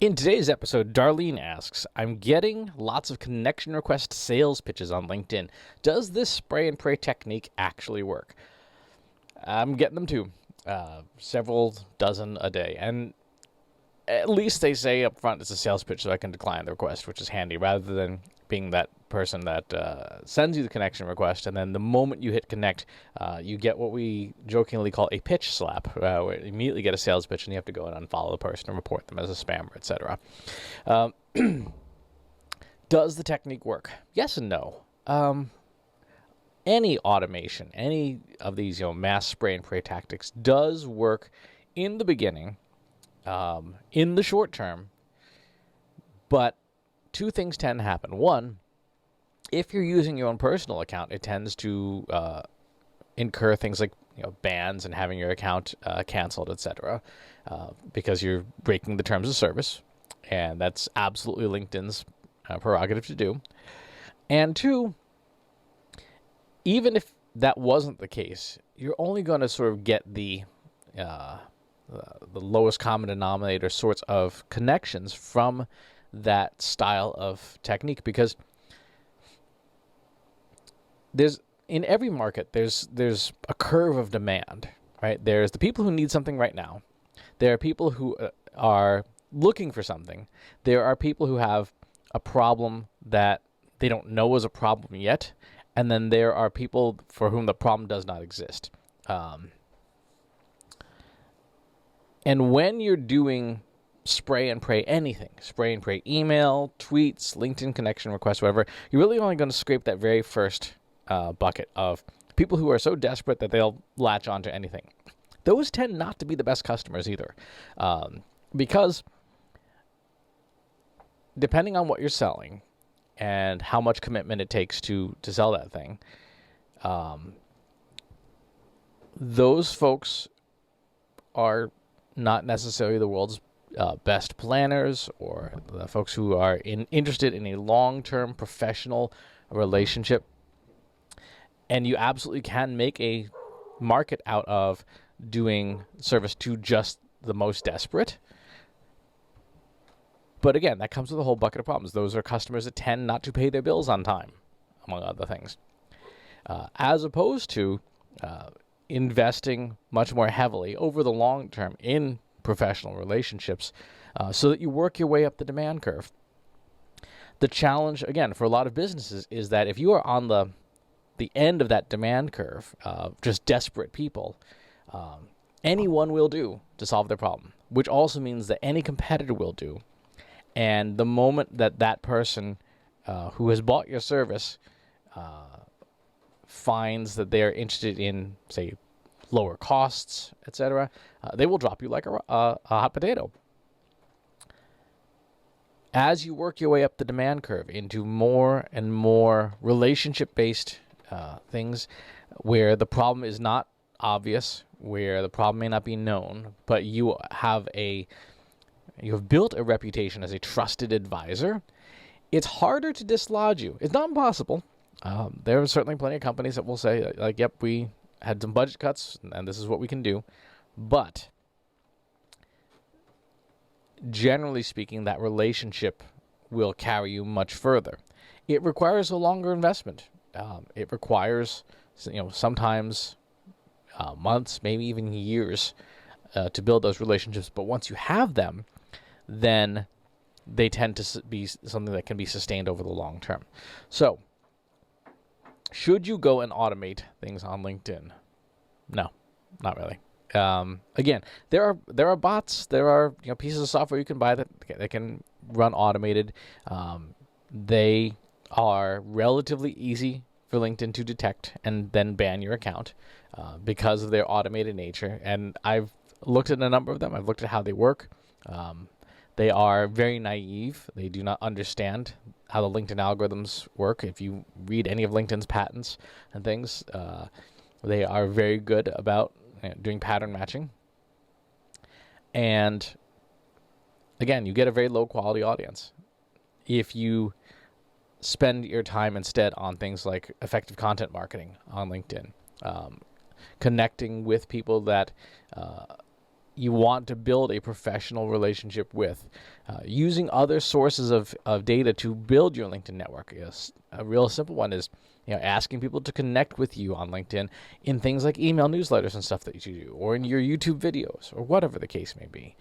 In today's episode, Darlene asks, I'm getting lots of connection request sales pitches on LinkedIn. Does this spray and pray technique actually work? I'm getting them too, several dozen a day. And at least they say up front it's a sales pitch so I can decline the request, which is handy, rather than being that person that sends you the connection request, and then the moment you hit connect, you get what we jokingly call a pitch slap, where you immediately get a sales pitch and you have to go and unfollow the person and report them as a spammer, etc. Does the technique work? Yes and no. Any automation, any of these mass spray and pray tactics does work in the beginning, in the short term, but two things tend to happen. One, if you're using your own personal account, it tends to incur things like bans and having your account canceled, etc., because you're breaking the terms of service, and that's absolutely LinkedIn's prerogative to do. And two, even if that wasn't the case, you're only going to sort of get the lowest common denominator sorts of connections from that style of technique, because in every market there's a curve of demand, right? There's the people who need something right now. There are people who are looking for something. There are people who have a problem that they don't know is a problem yet, and then there are people for whom the problem does not exist. And when you're doing spray and pray anything, spray and pray email, tweets, LinkedIn connection requests, whatever, you're really only going to scrape that very first bucket of people who are so desperate that they'll latch onto anything. Those tend not to be the best customers either, because depending on what you're selling and how much commitment it takes to sell that thing, those folks are not necessarily the world's best planners, or the folks who are interested in a long-term professional relationship. And you absolutely can make a market out of doing service to just the most desperate. But again, that comes with a whole bucket of problems. Those are customers that tend not to pay their bills on time, among other things. As opposed to investing much more heavily over the long term in professional relationships, so that you work your way up the demand curve. The challenge, again, for a lot of businesses is that if you are on the end of that demand curve, just desperate people, anyone will do to solve their problem, which also means that any competitor will do. And the moment that that person who has bought your service finds that they are interested in, say, lower costs, etc., they will drop you like a hot potato. As you work your way up the demand curve into more and more relationship-based things where the problem is not obvious, where the problem may not be known, but you have built a reputation as a trusted advisor, it's harder to dislodge you. It's not impossible. There are certainly plenty of companies that will say, like, yep, we had some budget cuts, and this is what we can do. But generally speaking, that relationship will carry you much further. It requires a longer investment. It requires, sometimes months, maybe even years, to build those relationships. But once you have them, then they tend to be something that can be sustained over the long term. So, should you go and automate things on LinkedIn? No, not really. Again, there are bots. There are pieces of software you can buy that can run automated. They are relatively easy for LinkedIn to detect and then ban your account because of their automated nature. And I've looked at a number of them. I've looked at how they work. They are very naive. They do not understand how the LinkedIn algorithms work. If you read any of LinkedIn's patents and things, they are very good about doing pattern matching. And again, you get a very low quality audience. If you spend your time instead on things like effective content marketing on LinkedIn, connecting with people that you want to build a professional relationship with. Using other sources of data to build your LinkedIn network. Yes, a real simple one is asking people to connect with you on LinkedIn in things like email newsletters and stuff that you do, or in your YouTube videos, or whatever the case may be.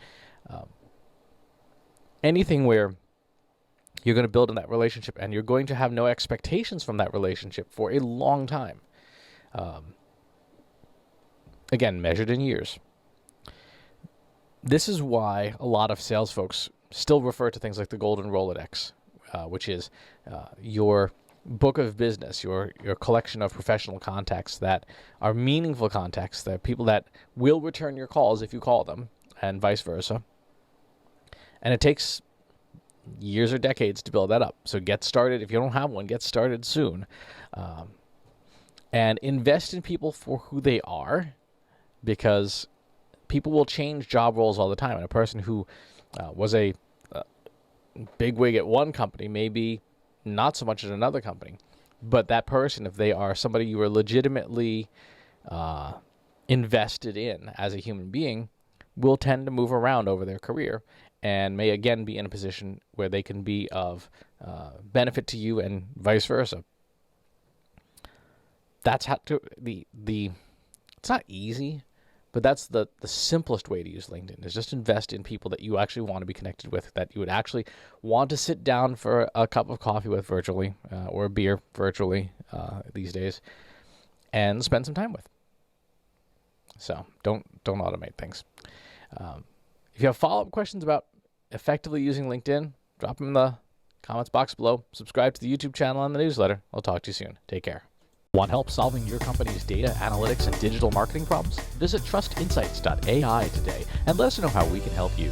Anything where you're going to build in that relationship and you're going to have no expectations from that relationship for a long time. Again, measured in years. This is why a lot of sales folks still refer to things like the Golden Rolodex, which is your book of business, your collection of professional contacts that are meaningful contacts, that people that will return your calls if you call them, and vice versa. And it takes years or decades to build that up. So get started. If you don't have one, get started soon. And invest in people for who they are, because people will change job roles all the time. And a person who was a big wig at one company may be not so much at another company. But that person, if they are somebody you are legitimately invested in as a human being, will tend to move around over their career and may again be in a position where they can be of benefit to you and vice versa. That's how to it's not easy, but that's the simplest way to use LinkedIn, is just invest in people that you actually want to be connected with, that you would actually want to sit down for a cup of coffee with virtually, or a beer virtually these days, and spend some time with. So don't automate things. If you have follow-up questions about effectively using LinkedIn, drop them in the comments box below. Subscribe to the YouTube channel and the newsletter. I'll talk to you soon. Take care. Want help solving your company's data analytics and digital marketing problems? Visit trustinsights.ai today and let us know how we can help you.